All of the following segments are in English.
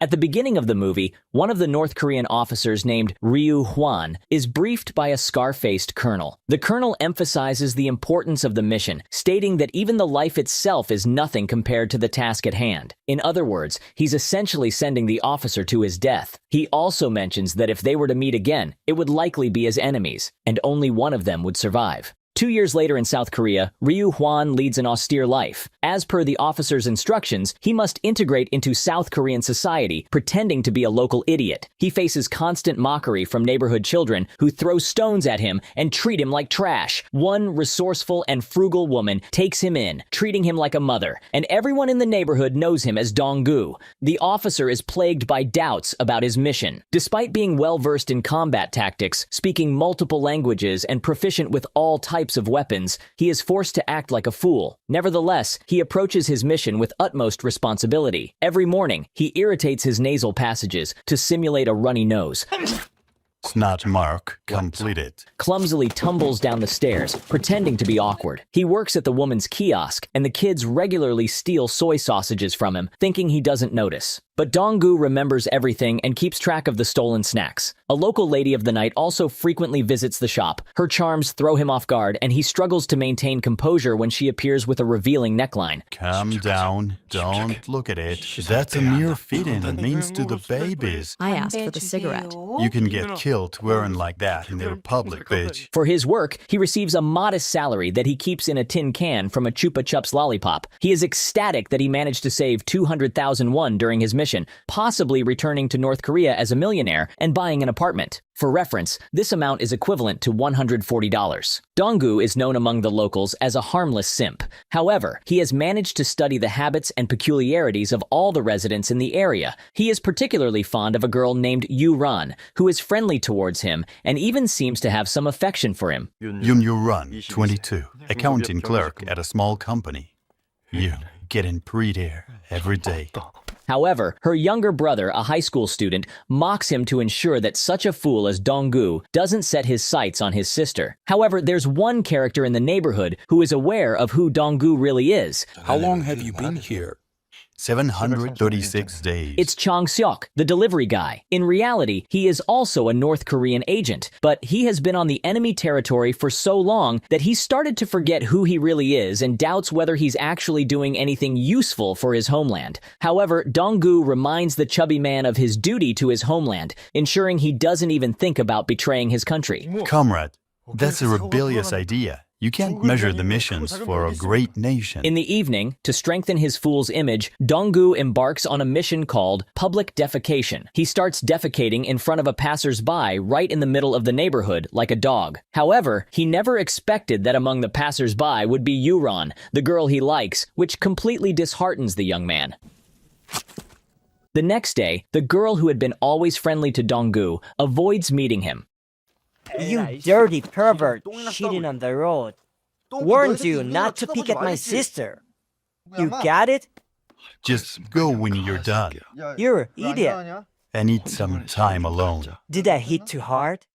At the beginning of the movie, one of the North Korean officers named Hyun is briefed by a scar-faced colonel. The colonel emphasizes the importance of the mission, stating that even the life itself is nothing compared to the task at hand. In other words, he's essentially sending the officer to his death. He also mentions that if they were to meet again, it would likely be as enemies, and only one of them would survive. 2 years later in South Korea, Hyun leads an austere life. As per the officer's instructions, he must integrate into South Korean society, pretending to be a local idiot. He faces constant mockery from neighborhood children who throw stones at him and treat him like trash. One resourceful and frugal woman takes him in, treating him like a mother, and everyone in the neighborhood knows him as Dong-gu. The officer is plagued by doubts about his mission. Despite being well-versed in combat tactics, speaking multiple languages, and proficient with all types of weapons, he is forced to act like a fool. Nevertheless, he approaches his mission with utmost responsibility. Every morning, he irritates his nasal passages to simulate a runny nose. Snot mark completed. Clumsily tumbles down the stairs, pretending to be awkward. He works at the woman's kiosk, and the kids regularly steal soy sausages from him, thinking he doesn't notice. But Dong-gu remembers everything and keeps track of the stolen snacks. A local lady of the night also frequently visits the shop. Her charms throw him off guard, and he struggles to maintain composure when she appears with a revealing neckline. Calm down. Don't look at it. That's a mere feeding. It means to the babies. I asked for the cigarette. You can get killed wearing like that in the public, bitch. For his work, he receives a modest salary that he keeps in a tin can from a Chupa Chups lollipop. He is ecstatic that he managed to save 200,000 won during his mission, possibly returning to North Korea as a millionaire and buying an apartment. For reference, this amount is equivalent to $140. Dong-gu is known among the locals as a harmless simp. However, he has managed to study the habits and peculiarities of all the residents in the area. He is particularly fond of a girl named Yu-ran, who is friendly towards him and even seems to have some affection for him. Yun, 22, accounting clerk at a small company. You getting pretty there every day. However, her younger brother, a high school student, mocks him to ensure that such a fool as Dong-gu doesn't set his sights on his sister. However, there's one character in the neighborhood who is aware of who Dong-gu really is. How long have you been here? 736 days. It's Chang-seok, the delivery guy. In reality, he is also a North Korean agent, but he has been on the enemy territory for so long that he's started to forget who he really is and doubts whether he's actually doing anything useful for his homeland. However, Dong-gu reminds the chubby man of his duty to his homeland, ensuring he doesn't even think about betraying his country. Comrade, that's a rebellious idea. You can't measure the missions for a great nation. In the evening, to strengthen his fool's image, Dong-gu embarks on a mission called public defecation. He starts defecating in front of a passersby right in the middle of the neighborhood, like a dog. However, he never expected that among the passersby would be Yu-ran, the girl he likes, which completely disheartens the young man. The next day, the girl who had been always friendly to Dong-gu avoids meeting him. You dirty pervert, shitting on the road. Warned you not to peek at my sister. You got it? Just go when you're done. You're an idiot. I need some time alone. Did I hit too hard?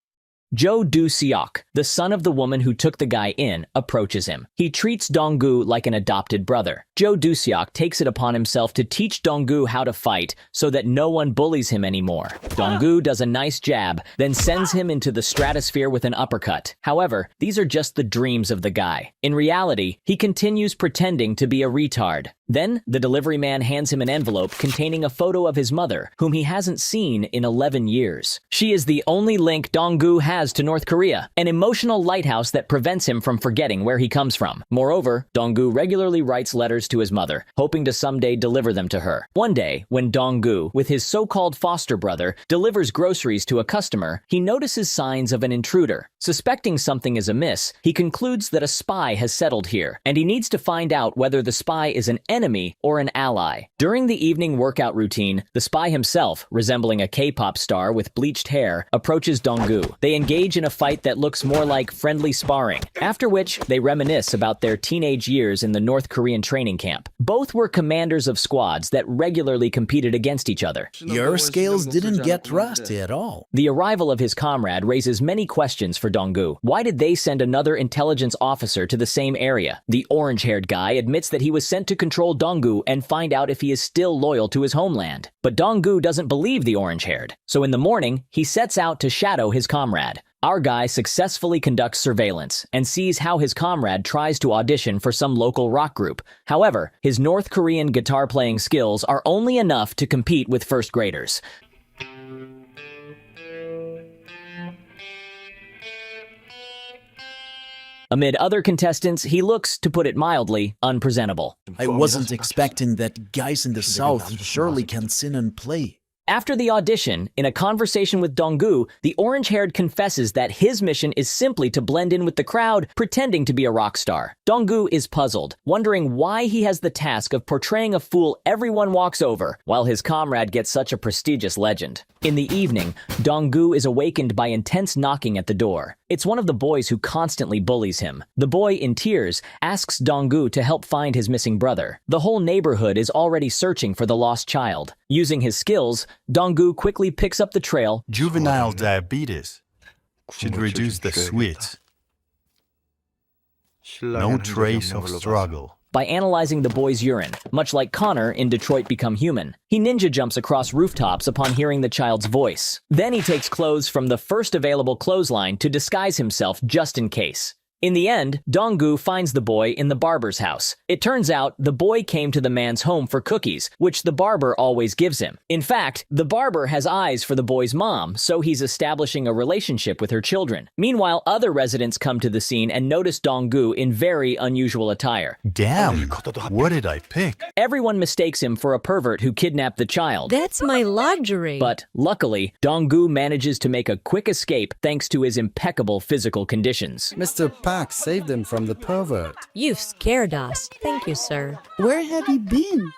Jo Do-seok, the son of the woman who took the guy in, approaches him. He treats Dong-gu like an adopted brother. Jo Do-seok takes it upon himself to teach Dong-gu how to fight so that no one bullies him anymore. Dong-gu does a nice jab, then sends him into the stratosphere with an uppercut. However, these are just the dreams of the guy. In reality, he continues pretending to be a retard. Then, the delivery man hands him an envelope containing a photo of his mother, whom he hasn't seen in 11 years. She is the only link Dong-gu has to North Korea, an emotional lighthouse that prevents him from forgetting where he comes from. Moreover, Dong-gu regularly writes letters to his mother, hoping to someday deliver them to her. One day, when Dong-gu, with his so-called foster brother, delivers groceries to a customer, he notices signs of an intruder. Suspecting something is amiss, he concludes that a spy has settled here, and he needs to find out whether the spy is an enemy or an ally. During the evening workout routine, the spy himself, resembling a K-pop star with bleached hair, approaches Dong-gu. They engage in a fight that looks more like friendly sparring, after which they reminisce about their teenage years in the North Korean training camp. Both were commanders of squads that regularly competed against each other. Your scales didn't get rusty at all. The arrival of his comrade raises many questions for Dong-gu. Why did they send another intelligence officer to the same area? The orange-haired guy admits that he was sent to control control Dong-gu and find out if he is still loyal to his homeland. But Dong-gu doesn't believe the orange-haired. So in the morning, he sets out to shadow his comrade. Our guy successfully conducts surveillance and sees how his comrade tries to audition for some local rock group. However, his North Korean guitar-playing skills are only enough to compete with first graders. Amid other contestants, he looks, to put it mildly, unpresentable. I wasn't expecting that guys in the South surely can sing and play. After the audition, in a conversation with Dong-gu, the orange-haired confesses that his mission is simply to blend in with the crowd, pretending to be a rock star. Dong-gu is puzzled, wondering why he has the task of portraying a fool everyone walks over, while his comrade gets such a prestigious legend. In the evening, Dong-gu is awakened by intense knocking at the door. It's one of the boys who constantly bullies him. The boy, in tears, asks Dong-gu to help find his missing brother. The whole neighborhood is already searching for the lost child. Using his skills, Dong-gu quickly picks up the trail. Juvenile diabetes should reduce the sweets. No trace of struggle. By analyzing the boy's urine, much like Connor in Detroit Become Human. He ninja jumps across rooftops upon hearing the child's voice. Then he takes clothes from the first available clothesline to disguise himself just in case. In the end, Dong-gu finds the boy in the barber's house. It turns out the boy came to the man's home for cookies, which the barber always gives him. In fact, the barber has eyes for the boy's mom, so he's establishing a relationship with her children. Meanwhile, other residents come to the scene and notice Dong-gu in very unusual attire. Damn, what did I pick? Everyone mistakes him for a pervert who kidnapped the child. That's my luxury. But, luckily, Dong-gu manages to make a quick escape thanks to his impeccable physical conditions. Mr. Park saved them from the pervert. You've scared us. Thank you, sir. Where have you been?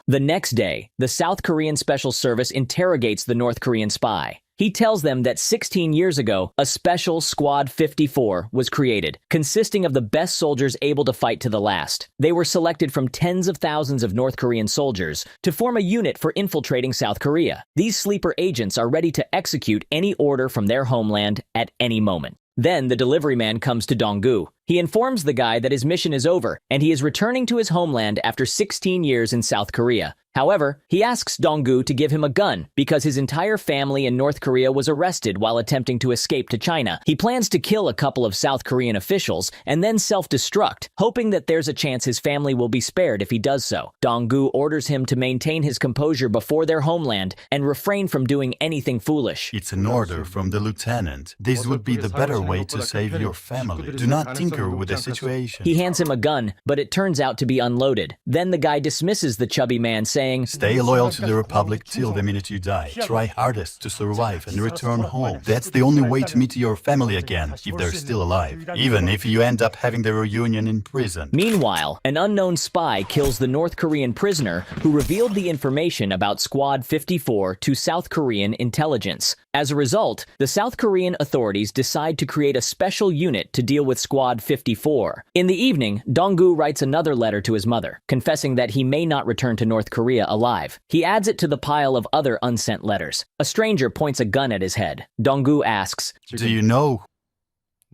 The next day, the South Korean Special Service interrogates the North Korean spy. He tells them that 16 years ago, a special Squad 54 was created, consisting of the best soldiers able to fight to the last. They were selected from tens of thousands of North Korean soldiers to form a unit for infiltrating South Korea. These sleeper agents are ready to execute any order from their homeland at any moment. Then the delivery man comes to Dong-gu. He informs the guy that his mission is over, and he is returning to his homeland after 16 years in South Korea. However, he asks Dong-gu to give him a gun because his entire family in North Korea was arrested while attempting to escape to China. He plans to kill a couple of South Korean officials and then self-destruct, hoping that there's a chance his family will be spared if he does so. Dong-gu orders him to maintain his composure before their homeland and refrain from doing anything foolish. It's an order from the lieutenant. This would be the better way to save your family. Do not tinker with the situation. He hands him a gun, but it turns out to be unloaded. Then the guy dismisses the chubby man, saying, Stay loyal to the Republic till the minute you die. Try hardest to survive and return home. That's the only way to meet your family again, if they're still alive. Even if you end up having their reunion in prison. Meanwhile, an unknown spy kills the North Korean prisoner who revealed the information about Squad 54 to South Korean intelligence. As a result, the South Korean authorities decide to create a special unit to deal with Squad 54. In the evening, Dong-gu writes another letter to his mother, confessing that he may not return to North Korea alive. He adds it to the pile of other unsent letters. A stranger points a gun at his head. Dong-gu asks, Do you know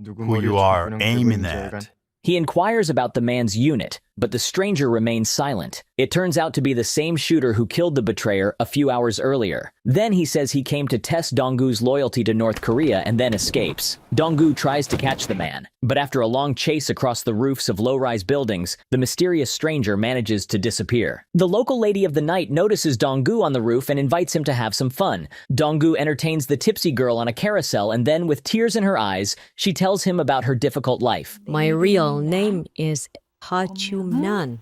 who you are aiming at? He inquires about the man's unit, but the stranger remains silent. It turns out to be the same shooter who killed the betrayer a few hours earlier. Then he says he came to test Dong-gu's loyalty to North Korea and then escapes. Dong-gu tries to catch the man, but after a long chase across the roofs of low-rise buildings, the mysterious stranger manages to disappear. The local lady of the night notices Dong-gu on the roof and invites him to have some fun. Dong-gu entertains the tipsy girl on a carousel, and then, with tears in her eyes, she tells him about her difficult life. My real name is Ha Chum-nan.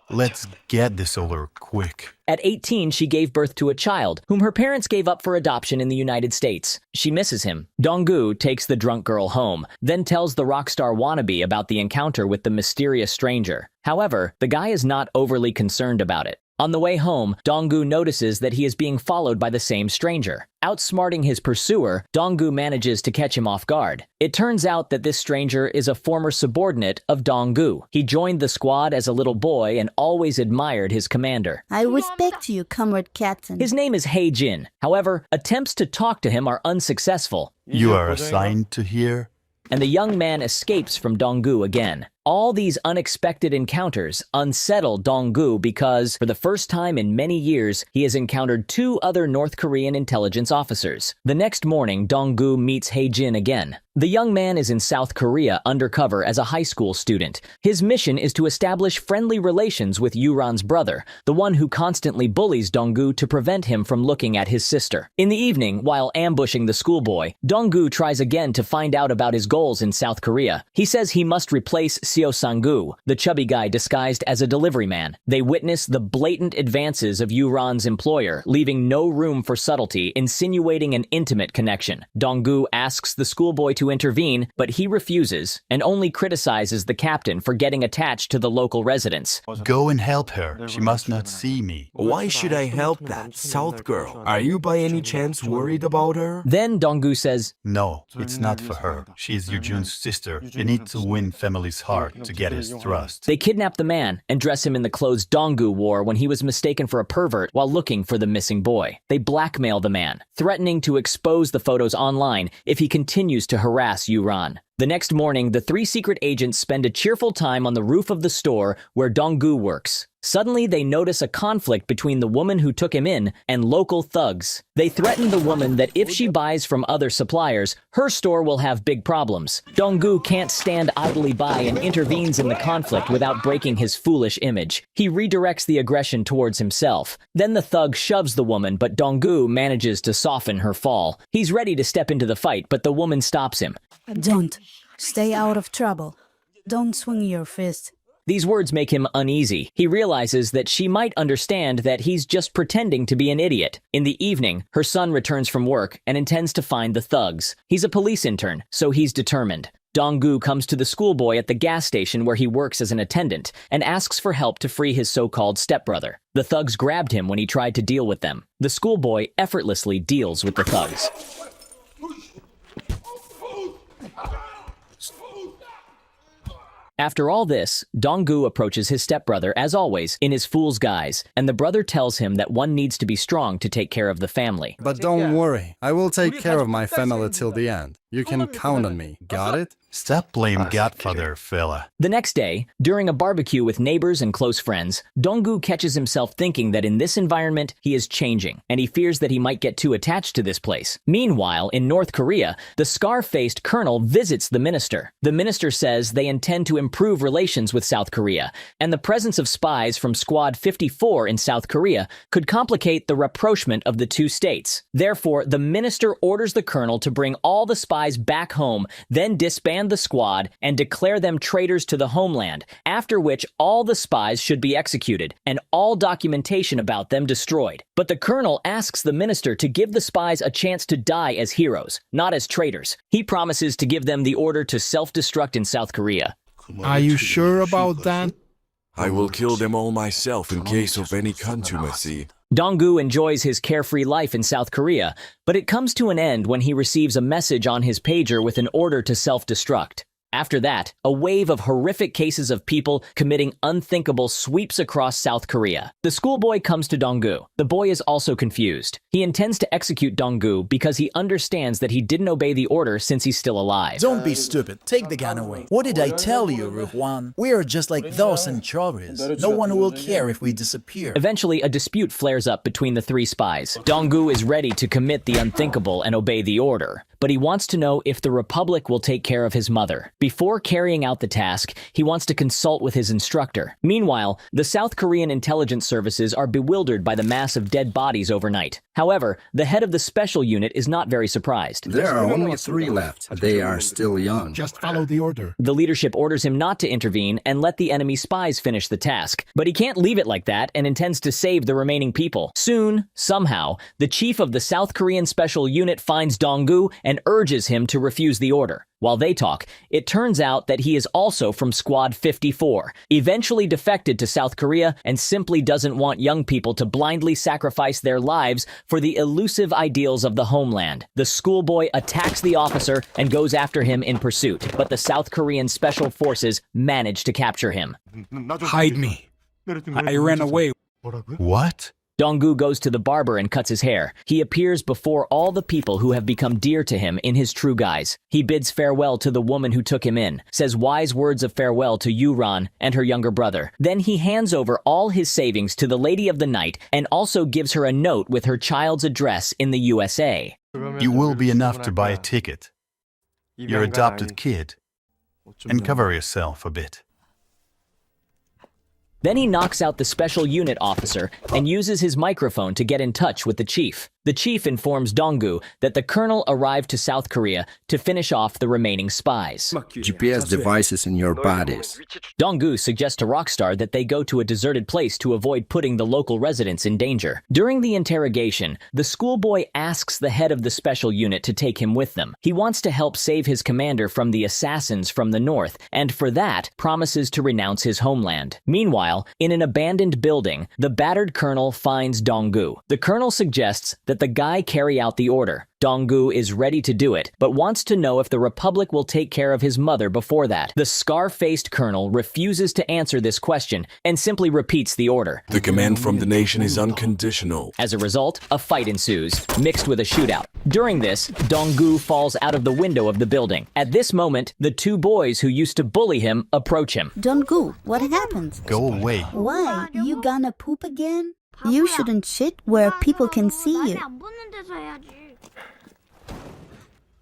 Let's get this over quick. At 18, she gave birth to a child, whom her parents gave up for adoption in the United States. She misses him. Dong-gu takes the drunk girl home, then tells the rock star wannabe about the encounter with the mysterious stranger. However, the guy is not overly concerned about it. On the way home, Dong-gu notices that he is being followed by the same stranger. Outsmarting his pursuer, Dong-gu manages to catch him off guard. It turns out that this stranger is a former subordinate of Dong-gu. He joined the squad as a little boy and always admired his commander. I respect you, Comrade Captain. His name is Hae-jin. However, attempts to talk to him are unsuccessful, You are assigned to here? and the young man escapes from Dong-gu again. All these unexpected encounters unsettle Dong-gu because, for the first time in many years, he has encountered two other North Korean intelligence officers. The next morning, Dong-gu meets Hae-jin again. The young man is in South Korea undercover as a high school student. His mission is to establish friendly relations with Yuran's brother, the one who constantly bullies Dong-gu to prevent him from looking at his sister. In the evening, while ambushing the schoolboy, Dong-gu tries again to find out about his goals in South Korea. He says he must replace Seo Sang-gu, the chubby guy disguised as a delivery man. They witness the blatant advances of Yuran's employer, leaving no room for subtlety, insinuating an intimate connection. Dong-gu asks the schoolboy to intervene, but he refuses and only criticizes the captain for getting attached to the local residents. Go and help her. She must not see me. Why should I help that South girl? Are you by any chance worried about her? Then Dong-gu says, No, it's not for her. She is Yoo-jun's sister. You need to win family's heart to get his trust. they kidnap the man and dress him in the clothes Dong-gu wore when he was mistaken for a pervert while looking for the missing boy. They blackmail the man, threatening to expose the photos online if he continues to harass Yuran. The next morning, the three secret agents spend a cheerful time on the roof of the store where Dong-gu works. Suddenly, they notice a conflict between the woman who took him in and local thugs. They threaten the woman that if she buys from other suppliers, her store will have big problems. Dong-gu can't stand idly by and intervenes in the conflict without breaking his foolish image. He redirects the aggression towards himself. Then the thug shoves the woman, but Dong-gu manages to soften her fall. He's ready to step into the fight, but the woman stops him. Don't. Stay out of trouble. Don't swing your fist. These words make him uneasy. He realizes that she might understand that he's just pretending to be an idiot. In the evening, her son returns from work and intends to find the thugs. He's a police intern, so he's determined. Dong-gu comes to the schoolboy at the gas station where he works as an attendant and asks for help to free his so-called stepbrother. The thugs grabbed him when he tried to deal with them. The schoolboy effortlessly deals with the thugs. After all this, Dong-gu approaches his stepbrother, as always, in his fool's guise, and the brother tells him that one needs to be strong to take care of the family. But don't worry, I will take care of my family till the end. You can count on me, got it? Stop playing Godfather, fella. The next day, during a barbecue with neighbors and close friends, Dong-gu catches himself thinking that in this environment, he is changing, and he fears that he might get too attached to this place. Meanwhile, in North Korea, the scar-faced colonel visits the minister. The minister says they intend to improve relations with South Korea, and the presence of spies from Squad 54 in South Korea could complicate the rapprochement of the two states. Therefore, the minister orders the colonel to bring all the spies back home, then disband the squad and declare them traitors to the homeland, after which all the spies should be executed and all documentation about them destroyed. But the colonel asks the minister to give the spies a chance to die as heroes, not as traitors. He promises to give them the order to self-destruct in South Korea. Are you sure about that? I will kill them all myself in case of any contumacy. Dong-gu enjoys his carefree life in South Korea, but it comes to an end when he receives a message on his pager with an order to self-destruct. After that, a wave of horrific cases of people committing unthinkable sweeps across South Korea. The schoolboy comes to Dong-gu. The boy is also confused. He intends to execute Dong-gu because he understands that he didn't obey the order since he's still alive. Don't be stupid. Take the gun away. What did I tell you, Ruhwan? We are just like those anchovies. No one will care if we disappear. Eventually, a dispute flares up between the three spies. Dong-gu is ready to commit the unthinkable and obey the order, but he wants to know if the Republic will take care of his mother. Before carrying out the task, he wants to consult with his instructor. Meanwhile, the South Korean intelligence services are bewildered by the mass of dead bodies overnight. However, the head of the special unit is not very surprised. There are only 3 left. They are still young. Just follow the order. The leadership orders him not to intervene and let the enemy spies finish the task. But he can't leave it like that and intends to save the remaining people. Soon, somehow, the chief of the South Korean special unit finds Dong-gu and urges him to refuse the order. While they talk, it turns out that he is also from Squad 54, eventually defected to South Korea and simply doesn't want young people to blindly sacrifice their lives for the elusive ideals of the homeland. The schoolboy attacks the officer and goes after him in pursuit, but the South Korean special forces manage to capture him. Hide me. I ran away. What? Dong-gu goes to the barber and cuts his hair. He appears before all the people who have become dear to him in his true guise. He bids farewell to the woman who took him in, says wise words of farewell to Yu-ran and her younger brother. Then he hands over all his savings to the lady of the night and also gives her a note with her child's address in the USA. It will be enough to buy a ticket, your adopted kid, and cover yourself a bit. Then he knocks out the special unit officer and uses his microphone to get in touch with the chief. The chief informs Dong-gu that the colonel arrived to South Korea to finish off the remaining spies. GPS devices in your bodies. Dong-gu suggests to Rockstar that they go to a deserted place to avoid putting the local residents in danger. During the interrogation, the schoolboy asks the head of the special unit to take him with them. He wants to help save his commander from the assassins from the north, and for that, promises to renounce his homeland. Meanwhile, in an abandoned building, the battered colonel finds Dong-gu. The colonel suggests that the guy carry out the order. Dong-gu is ready to do it, but wants to know if the Republic will take care of his mother before that. The scar-faced colonel refuses to answer this question and simply repeats the order. The command from the nation is unconditional. As a result, a fight ensues, mixed with a shootout. During this, Dong-gu falls out of the window of the building. At this moment, the two boys who used to bully him approach him. Dong-gu, what happened? Go away. Why? You gonna poop again? You shouldn't shit where people can see you.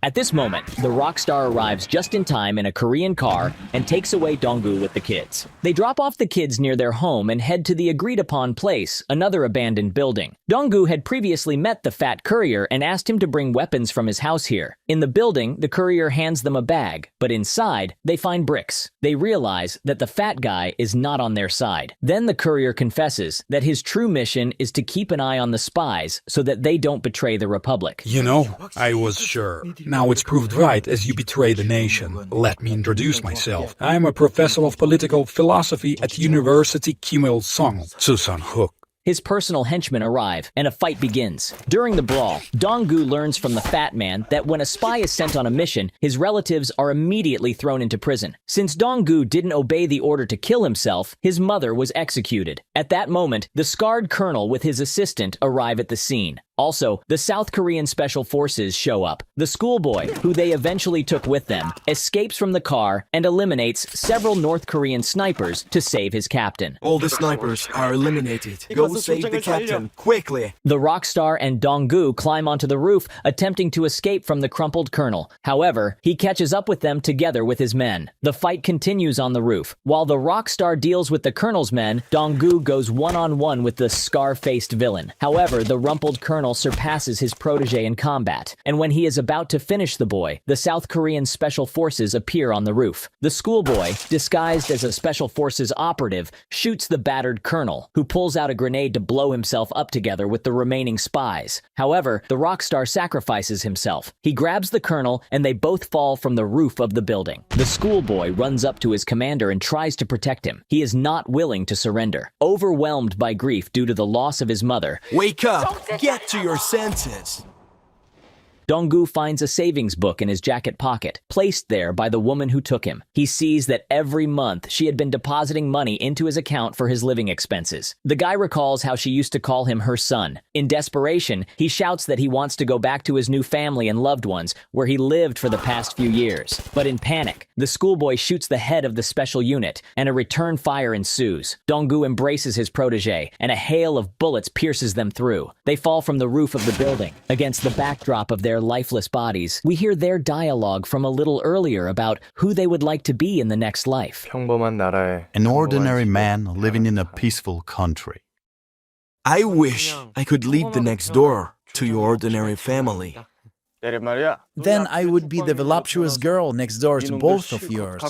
At this moment, the rock star arrives just in time in a Korean car and takes away Dong-gu with the kids. They drop off the kids near their home and head to the agreed-upon place, another abandoned building. Dong-gu had previously met the fat courier and asked him to bring weapons from his house here. In the building, the courier hands them a bag, but inside, they find bricks. They realize that the fat guy is not on their side. Then the courier confesses that his true mission is to keep an eye on the spies so that they don't betray the Republic. You know, I was sure. Now it's proved right as you betray the nation. Let me introduce myself. I'm a professor of political philosophy at University Kim Il-sung, Susan-hook. His personal henchmen arrive, and a fight begins. During the brawl, Dong-gu learns from the fat man that when a spy is sent on a mission, his relatives are immediately thrown into prison. Since Dong-gu didn't obey the order to kill himself, his mother was executed. At that moment, the scarred colonel with his assistant arrive at the scene. Also, the South Korean Special Forces show up. The schoolboy, who they eventually took with them, escapes from the car and eliminates several North Korean snipers to save his captain. All the snipers are eliminated. Go save the captain, quickly! The Rockstar and Dong-gu climb onto the roof, attempting to escape from the crumpled colonel. However, he catches up with them together with his men. The fight continues on the roof. While the Rockstar deals with the colonel's men, Dong-gu goes one-on-one with the scar-faced villain. However, the rumpled colonel surpasses his protege in combat, and when he is about to finish the boy, the South Korean Special Forces appear on the roof. The schoolboy, disguised as a Special Forces operative, shoots the battered colonel, who pulls out a grenade to blow himself up together with the remaining spies. However, the Rockstar sacrifices himself. He grabs the colonel, and they both fall from the roof of the building. The schoolboy runs up to his commander and tries to protect him. He is not willing to surrender. Overwhelmed by grief due to the loss of his mother, Wake up! Get to your senses! Dong-gu finds a savings book in his jacket pocket, placed there by the woman who took him. He sees that every month she had been depositing money into his account for his living expenses. The guy recalls how she used to call him her son. In desperation, he shouts that he wants to go back to his new family and loved ones, where he lived for the past few years. But in panic, the schoolboy shoots the head of the special unit, and a return fire ensues. Dong-gu embraces his protege, and a hail of bullets pierces them through. They fall from the roof of the building. Against the backdrop of their lifeless bodies, we hear their dialogue from a little earlier about who they would like to be in the next life. An ordinary man living in a peaceful country. I wish I could lead the next door to your ordinary family. Then I would be the voluptuous girl next door to both of yours.